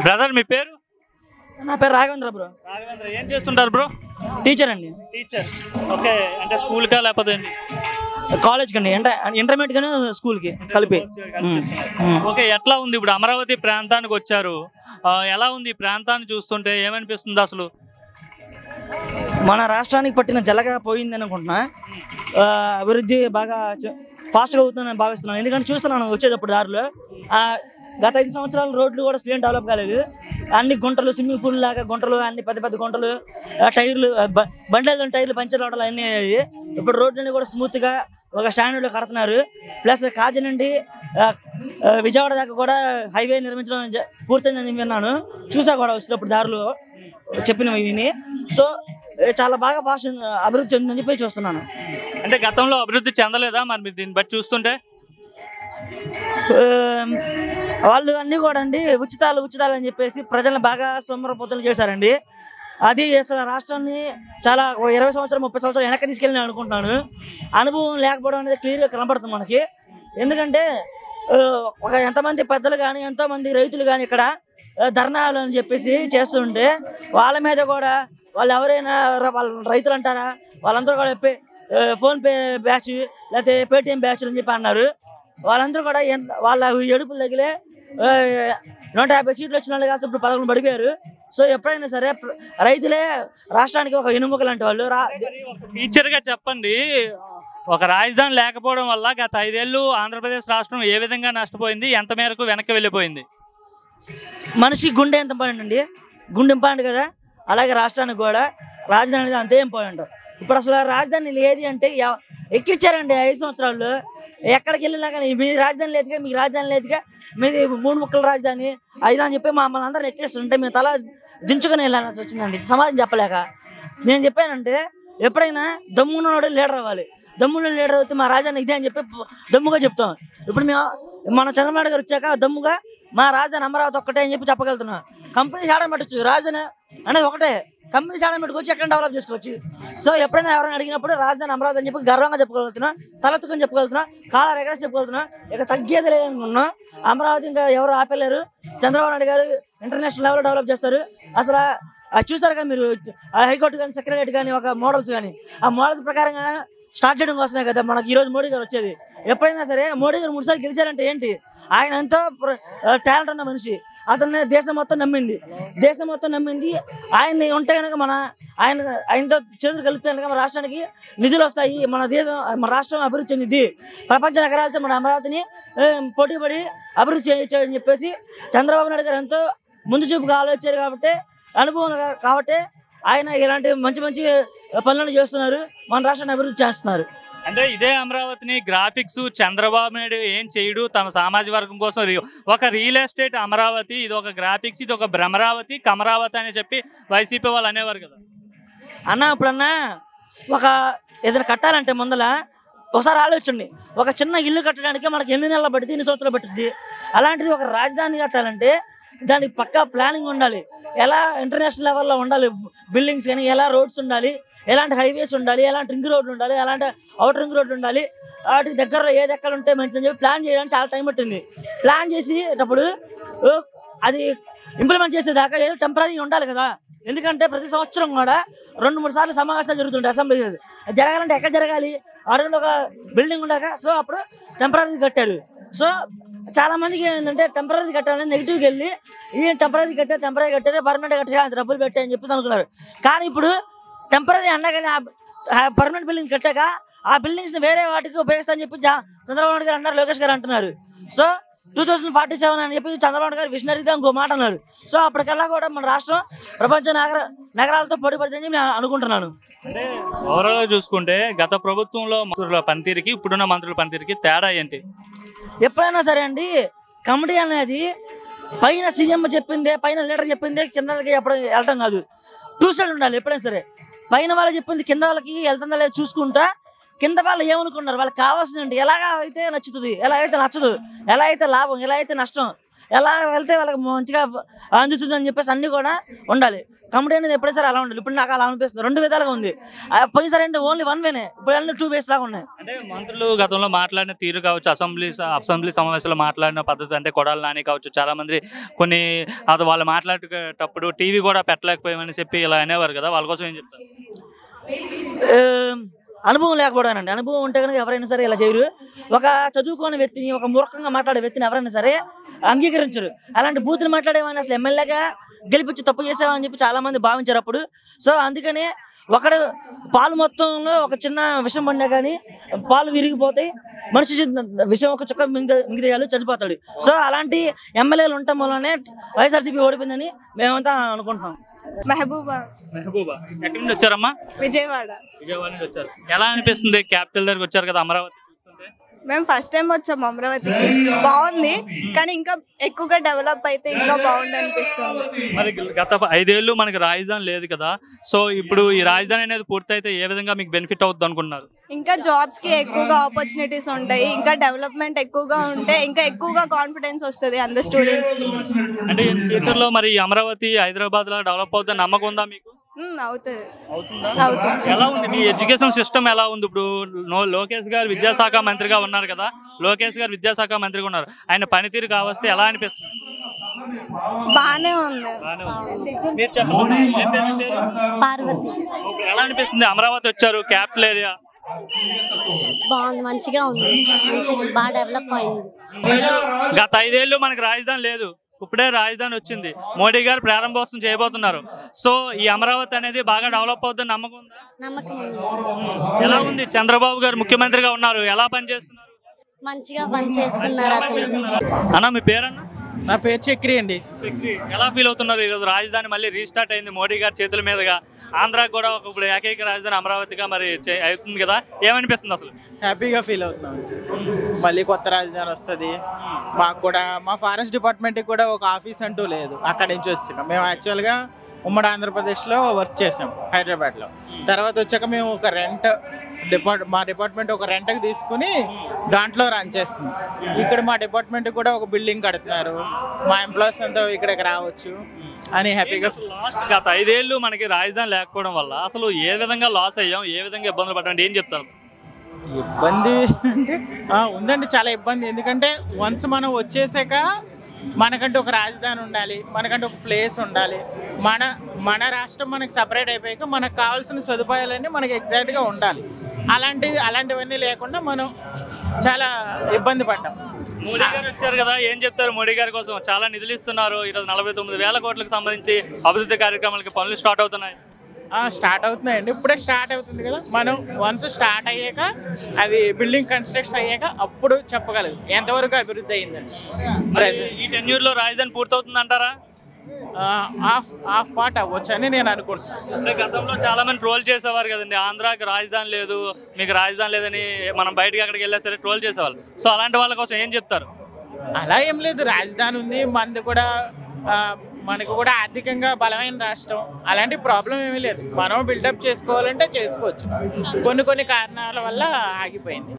Brother మీ పేరు? నా పేరు రాఘవేంద్ర బ్రో. రాఘవేంద్ర ఏం చేస్తుంటారు బ్రో? టీచర్ అండి. టీచర్. ఓకే, అంటే స్కూల్కా లేకపోతే కాలేజ్కి అండి, ఇంటర్మీడియట్ గానే స్కూల్కి కలిపి. ఓకే, ఎట్లా ఉంది ఇప్పుడు అమరావతి ప్రాంతానికి వచ్చారు, ఎలా ఉంది ఈ ప్రాంతాన్ని చూస్తుంటే ఏమనిపిస్తుంది అసలు? మన రాష్ట్రానికి పట్టిన జలగా పోయింది అనుకుంటున్నా. అభివృద్ధి బాగా ఫాస్ట్గా అవుతుందని భావిస్తున్నాను. ఎందుకంటే చూస్తున్నాను వచ్చేటప్పుడు దారిలో గత 5 సంవత్సరాలు రోడ్లు కూడా స్లేం డెవలప్ కాలేదు. అన్ని గుంటలు, స్విమ్మింగ్ పూల్ లాగా గుంటలు, అన్ని పెద్ద పెద్ద గుంటలు, టైర్లు బండ్ల టైర్లు పంచర్ అవడాలు అన్నీ అయ్యాయి. ఇప్పుడు రోడ్లన్నీ కూడా స్మూత్గా ఒక స్టాండర్డ్లో కడుతున్నారు. ప్లస్ కాజీ నుండి విజయవాడ దాకా కూడా హైవే నిర్మించడం పూర్తయిందని విన్నాను. చూసా కూడా వచ్చినప్పుడు దారిలో చెప్పినవి విని. సో చాలా బాగా ఫాస్ట్ అభివృద్ధి చెందిందని చెప్పి చూస్తున్నాను. అంటే గతంలో అభివృద్ధి చెందలేదా మరి మీరు దీన్ని బట్టి చూస్తుంటే? వాళ్ళు అన్నీ కూడా అండి ఉచితాలు అని చెప్పేసి ప్రజలను బాగా సోమరపోతులు చేశారండి. అది అసలు రాష్ట్రాన్ని చాలా 20 సంవత్సరాలు 30 సంవత్సరాలు వెనక్కి తీసుకెళ్ళి అనుకుంటున్నాను. అనుభవం లేకపోవడం అనేది క్లియర్గా కనబడుతుంది మనకి. ఎందుకంటే ఎంతమంది పెద్దలు కానీ ఎంతోమంది రైతులు కానీ ఇక్కడ ధర్నాలు అని చెప్పేసి చేస్తుంటే వాళ్ళ మీద కూడా వాళ్ళు ఎవరైనా వాళ్ళ రైతులు అంటారా, వాళ్ళందరూ కూడా ఫోన్పే బ్యాచ్ లేకపోతే పేటిఎం బ్యాచ్ అని చెప్పి అన్నారు. వాళ్ళందరూ కూడా వాళ్ళ ఎడుపులు తగిలే 150 సీట్లు వచ్చిన వాళ్ళు కాదు ఇప్పుడు 11 పడిపోయారు. సో ఎప్పుడైనా సరే రైతులే రాష్ట్రానికి ఒక ఎనుముక లాంటి వాళ్ళు. టీచర్గా చెప్పండి, ఒక రాజధాని లేకపోవడం వల్ల గత 5 ఏళ్ళు ఆంధ్రప్రదేశ్ రాష్ట్రం ఏ విధంగా నష్టపోయింది, ఎంత మేరకు వెనక్కి వెళ్ళిపోయింది? మనిషి గుండె ఎంత ఇంపార్టెంట్ అండి, గుండె ఇంపార్టెంట్ కదా, అలాగే రాష్ట్రానికి కూడా రాజధాని అనేది అంతే ఇంపార్టెంట్. ఇప్పుడు అసలు రాజధాని ఏది అంటే ఎక్కిచ్చారండి 5 సంవత్సరాలు. ఎక్కడికి వెళ్ళినా కానీ మీ రాజధాని లేదుగా, మీకు రాజధాని లేదుగా, మీది 3 ముక్కల రాజధాని అయినా అని చెప్పి మమ్మల్ని అందరూ ఎక్కిస్తుంటే మేము తల దించుకొని వెళ్ళాల్సి వచ్చిందండి సమాజం చెప్పలేక. నేను చెప్పానంటే ఎప్పుడైనా దమ్మున్నోడు లీడర్ అవ్వాలి. దమ్మున్న లీడర్ అవుతే మా రాజధాని ఇదే అని చెప్పి దమ్ముగా చెప్తాం. ఇప్పుడు మేము మన చంద్రబాబు గారు వచ్చాక దమ్ముగా మా రాజధాని అమరావతి ఒక్కటే అని చెప్పి చెప్పగలుగుతున్నాం. కంపెనీస్ ఆడ పెట్టచ్చు, రాజధాని అనేది ఒకటే, కంపెనీస్ ఆడ పెట్టుకోవచ్చు, ఎక్కడ డెవలప్ చేసుకోవచ్చు. సో ఎప్పుడైనా ఎవరైనా అడిగినప్పుడు రాజధాని అమరావతి అని చెప్పి గర్వంగా చెప్పుకోగలుగుతున్నా, తలెత్తుకొని చెప్పుకోగలుగుతున్నా, కాలర్ ఎగరేసి చెప్పుకోగలుగుతున్నా. ఇక తగ్గేది లేదనుకున్నాం. అమరావతి ఇంకా ఎవరు ఆపలేరు. చంద్రబాబు నాయుడు గారు ఇంటర్నేషనల్ లెవెల్లో డెవలప్ చేస్తారు. అసలు చూస్తారు కదా మీరు, హైకోర్టు కానీ సెక్రటరీ కానీ ఒక మోడల్స్ కానీ ఆ మోడల్స్ ప్రకారంగా స్టార్ట్ చేయడం కోసమే కదా మనకి ఈరోజు మోడీ గారు వచ్చేది. ఎప్పుడైనా సరే మోడీ గారు 3 సార్లు గెలిచారంటే ఏంటి, ఆయన ఎంతో టాలెంట్ ఉన్న మనిషి. అతన్ని దేశం మొత్తం నమ్మింది. ఆయన్ని ఉంటే కనుక ఆయనతో చేతులు కలిపితే కనుక మన రాష్ట్రానికి నిధులు వస్తాయి, మన రాష్ట్రం అభివృద్ధి చెందింది, ప్రపంచ నగరాలతో మన అమరావతిని పోటీపడి అభివృద్ధి చేయొచ్చని చెప్పేసి చంద్రబాబు నాయుడు గారు ఎంతో ముందు చూపుగా ఆలోచించారు. కాబట్టి అనుభవం కాబట్టి ఆయన ఇలాంటి మంచి పనులను చేస్తున్నారు, మన రాష్ట్రాన్ని అభివృద్ధి చేస్తున్నారు. అంటే ఇదే అమరావతిని గ్రాఫిక్స్ చంద్రబాబు నాయుడు ఏం చేయడు తమ సామాజిక వర్గం కోసం ఒక రియల్ ఎస్టేట్ అమరావతి, ఇది ఒక గ్రాఫిక్స్, ఇది ఒక భ్రమరావతి, కమరావతి అని చెప్పి వైసీపీ వాళ్ళు అనేవారు కదా అన్న. ఇప్పుడన్నా ఒక ఏదైనా కట్టాలంటే ముందల ఒకసారి ఆలోచించండి, ఒక చిన్న ఇల్లు కట్టడానికి మనకి ఎన్ని నెలలు పడుతుంది, ఎన్ని సంవత్సరాలు పడుతుంది. అలాంటిది ఒక రాజధాని కట్టాలంటే దానికి పక్కా ప్లానింగ్ ఉండాలి. ఎలా ఇంటర్నేషనల్ లెవెల్లో ఉండాలి బిల్డింగ్స్, కానీ ఎలా రోడ్స్ ఉండాలి, ఎలాంటి హైవేస్ ఉండాలి, ఎలాంటి రింగ్ రోడ్లు ఉండాలి, ఎలాంటి అవుటర్ రింగ్ రోడ్లు ఉండాలి, వాటికి దగ్గరలో ఏది ఎక్కడ ఉంటే మంచిదని చెప్పి ప్లాన్ చేయడానికి చాలా టైం పట్టింది. ప్లాన్ చేసేటప్పుడు అది ఇంప్లిమెంట్ చేసేదాకా ఏదో టెంపరీ ఉండాలి కదా. ఎందుకంటే ప్రతి సంవత్సరం కూడా 2-3 సార్లు సమావేశాలు జరుగుతుంటాయి అసెంబ్లీ. జరగాలంటే ఎక్కడ జరగాలి, అడగండి ఒక బిల్డింగ్ ఉండక. సో అప్పుడు టెంపరీ కట్టారు. సో చాలా మందికి ఏమైందంటే టెంపరీ కట్టాలని నెగిటివ్కి వెళ్ళి ఈ టెంపరీ కట్టారు పర్మనెంట్ కట్టాలి డబ్బులు పెట్టాయని చెప్పేసి అనుకున్నారు. కానీ ఇప్పుడు టెంపరీ అన్నగానే పర్మనెంట్ బిల్డింగ్ కట్టాక ఆ బిల్డింగ్స్ని వేరే వాటికి ఉపయోగిస్తా అని చెప్పి చంద్రబాబు నాయుడు గారు అన్నారు, లోకేష్ గారు అంటున్నారు. సో 2047 అని చెప్పి చంద్రబాబు గారు విషనరీగా ఇంకో మాట అన్నారు. సో అప్పటికల్లా కూడా మన రాష్ట్రం ప్రపంచ నగరాలతో పోటీ పడుతుందని నేను అనుకుంటున్నాను. అంటే ఓవరాల్గా చూసుకుంటే గత ప్రభుత్వంలో మంత్రుల పనితీరుకి ఇప్పుడున్న మంత్రుల పనితీరుకి తేడా ఏంటి? ఎప్పుడైనా సరే అండి, కమిటీ అనేది పైన సీఎం చెప్పిందే, పైన లీడర్ చెప్పిందే కిందకి ఎప్పుడు వెళ్ళటం కాదు, టూ సైడ్ ఉండాలి. ఎప్పుడైనా సరే పైన వాళ్ళు చెప్పింది కింద వాళ్ళకి వెళ్తుందా లేదా చూసుకుంటా, కింద వాళ్ళు ఏమనుకున్నారు, వాళ్ళకి కావాల్సిందండి ఎలాగ అయితే నచ్చుతుంది, ఎలా అయితే నచ్చదు, ఎలా అయితే లాభం, ఎలా అయితే నష్టం, ఎలా వెళ్తే వాళ్ళకి మంచిగా అందుతుంది అని చెప్పేసి అన్నీ కూడా ఉండాలి. కమిటీ అనేది ఎప్పుడైనా సరే అలా ఉండాలి. ఇప్పుడు నాకు అలా అనిపిస్తుంది, 2 విధాలుగా ఉంది. పోయినసారి అంటే ఓన్లీ 1 వేనే, ఇప్పుడు అన్నీ 2 వేస్ లాగా ఉన్నాయి. అంటే మంత్రులు గతంలో మాట్లాడిన తీరు కావచ్చు, అసెంబ్లీ సమావేశంలో మాట్లాడిన పద్ధతి, అంటే కొడాలి నాని కావచ్చు, చాలా మంది కొన్ని అది వాళ్ళు మాట్లాడేటప్పుడు టీవీ కూడా పెట్టలేకపోయామని చెప్పి ఇలా అనేవారు కదా, వాళ్ళ కోసం ఏం చెప్తారు? అనుభవం లేకపోవడానండి. అనుభవం ఉంటే కనుక ఎవరైనా సరే ఇలా చేయరు. ఒక చదువుకోని వ్యక్తిని, ఒక మూర్ఖంగా మాట్లాడే వ్యక్తిని ఎవరైనా సరే అంగీకరించరు. అలాంటి బూతులు మాట్లాడేవాడిని అసలు ఎమ్మెల్యేగా గెలిపించి తప్పు చేసామని చెప్పి చాలా మంది భావించారు అప్పుడు. సో అందుకని ఒకడు పాలు మొత్తంలో ఒక చిన్న విషం పడినా కానీ పాలు విరిగిపోతాయి, మనిషి విషయం ఒక చుక్క మింగిదేయాలి, చనిపోతాడు. సో అలాంటి ఎమ్మెల్యేలు ఉండటం వల్లనే వైఎస్ఆర్సీపీ ఓడిపోయిందని మేమంతా అనుకుంటున్నాం. మెహబూబా. ఎక్కడి నుంచి వచ్చారమ్మా? విజయవాడ నుంచి వచ్చారు. ఎలా అనిపిస్తుంది క్యాపిటల్ దగ్గరకు వచ్చారు కదా అమరావతి? మేము ఫస్ట్ టైం వచ్చాము అమరావతికి. బాగుంది, కానీ ఇంకా ఎక్కువగా డెవలప్ అయితే ఇంకా బాగుంది అనిపిస్తుంది. మరి గత 5 ఏళ్ళు మనకి రాజధాని లేదు కదా, సో ఇప్పుడు ఈ రాజధాని అనేది పూర్తయితే ఏ విధంగా మీకు బెనిఫిట్ అవుతుంది అనుకుంటున్నారు? ఇంకా జాబ్స్ కి ఎక్కువగా ఆపర్చునిటీస్ ఉంటాయి, ఇంకా డెవలప్మెంట్ ఎక్కువగా ఉంటే ఇంకా ఎక్కువగా కాన్ఫిడెన్స్ వస్తుంది అందరు స్టూడెంట్స్ కి. అంటే ఫ్యూచర్ లో మరి అమరావతి హైదరాబాద్ లో డెవలప్ అవుతుంది నమ్మకం ఉందా మీకు? అవుతుంది. ఎలా ఉంది మీ ఎడ్యుకేషన్ సిస్టమ్? ఎలా ఉంది ఇప్పుడు? లోకేష్ గారు విద్యాశాఖ మంత్రిగా ఉన్నారు కదా, లోకేష్ గారు విద్యాశాఖ మంత్రిగా ఉన్నారు, ఆయన పనితీరు కావస్తే ఎలా అనిపిస్తుంది? బానే ఉంది. మీరు చెప్పండి, పార్వతి. ఎలా అనిపిస్తుంది? అమరావతి వచ్చారు, క్యాపిటల్ ఏరియా. బాగుంది, మంచిగా ఉంది, మంచిగా బాగా డెవలప్ అయింది. గత 5 ఏళ్ళు మనకి రాజధాని లేదు, ఇప్పుడే రాజధాని వచ్చింది, మోడీ గారు ప్రారంభోత్సవం చేయబోతున్నారు. సో ఈ అమరావతి అనేది బాగా డెవలప్ అవుతుంది నమ్మకం ఉందా? నమ్మకం ఉంది. ఎలా ఉంది? చంద్రబాబు గారు ముఖ్యమంత్రిగా ఉన్నారు, ఎలా పనిచేస్తున్నారు? మంచిగా పనిచేస్తున్నారు అతను. అన్న మీ పేరన్నా? నా పేరు చక్రి అండి. చక్రి, ఎలా ఫీల్ అవుతున్నారు? ఈరోజు రాజధాని మళ్ళీ రీస్టార్ట్ అయింది మోడీ గారి చేతుల మీదుగా. ఆంధ్రాకి కూడా ఇప్పుడు ఏకైక రాజధాని అమరావతిగా మరి అవుతుంది కదా, ఏమనిపిస్తుంది అసలు? హ్యాపీగా ఫీల్ అవుతున్నాం. మళ్ళీ కొత్త రాజధాని వస్తుంది. మాకు కూడా మా ఫారెస్ట్ డిపార్ట్మెంట్కి కూడా ఒక ఆఫీస్ అంటూ లేదు. అక్కడి నుంచి వచ్చాక మేము యాక్చువల్గా ఉమ్మడి ఆంధ్రప్రదేశ్లో వర్క్ చేసాం, హైదరాబాద్లో. తర్వాత వచ్చాక మేము ఒక మా డిపార్ట్మెంట్ ఒక రెంట్కి తీసుకుని దాంట్లో రన్ చేస్తుంది. ఇక్కడ మా డిపార్ట్మెంట్ కూడా ఒక బిల్డింగ్ కడుతున్నారు, మా ఎంప్లాయీస్ అంతా ఇక్కడికి రావచ్చు అని హ్యాపీగా. గత 5 ఏళ్ళు మనకి రాజధాని లేకపోవడం వల్ల అసలు ఏ విధంగా లాస్ అయ్యాం, ఏ విధంగా ఇబ్బందులు పడ్డాం, ఏం చెప్తారు? ఇబ్బంది అంటే ఉందండి, చాలా ఇబ్బంది. ఎందుకంటే వన్స్ మనం వచ్చేసాక మనకంటే ఒక రాజధాని ఉండాలి, మనకంటే ఒక ప్లేస్ ఉండాలి. మన రాష్ట్రం మనకి సపరేట్ అయిపోయాక మనకు కావాల్సిన సదుపాయాలన్నీ మనకి ఎగ్జాక్ట్గా ఉండాలి. అలాంటివన్నీ లేకుండా మనం చాలా ఇబ్బంది పడ్డాం. మోడీ గారు వచ్చారు కదా, ఏం చెప్తారు? మోడీ గారి కోసం చాలా నిధులు ఇస్తున్నారు. ఈరోజు 49,000 కోట్లకు సంబంధించి అభివృద్ధి కార్యక్రమాలకి పనులు స్టార్ట్ అవుతున్నాయి. స్టార్ట్ అవుతున్నాయండి, ఇప్పుడే స్టార్ట్ అవుతుంది కదా. మనం వన్స్ స్టార్ట్ అయ్యాక అవి బిల్డింగ్ కన్స్ట్రక్ట్స్ అయ్యాక అప్పుడు చెప్పగలదు ఎంతవరకు అభివృద్ధి అయిందని. ఈ టెన్యూర్లో రాజధాని పూర్తవుతుంది అంటారా? హాఫ్ పార్ట్ అవ్వచ్చు అని నేను అనుకుంటున్నాను. అంటే గతంలో చాలా మంది ట్రోల్ చేసేవారు కదండి, ఆంధ్రాకి రాజధాని లేదు, మీకు రాజధాని లేదని మనం బయటకి అక్కడికి వెళ్ళా సరే ట్రోల్ చేసేవాళ్ళు. సో అలాంటి వాళ్ళ కోసం ఏం చెప్తారు? అలా ఏం లేదు, రాజధాని ఉంది, మనది కూడా మనకు కూడా ఆర్థికంగా బలమైన రాష్ట్రం, అలాంటి ప్రాబ్లం ఏమీ లేదు. మనం బిల్డప్ చేసుకోవాలంటే చేసుకోవచ్చు. కొన్ని కారణాల వల్ల ఆగిపోయింది.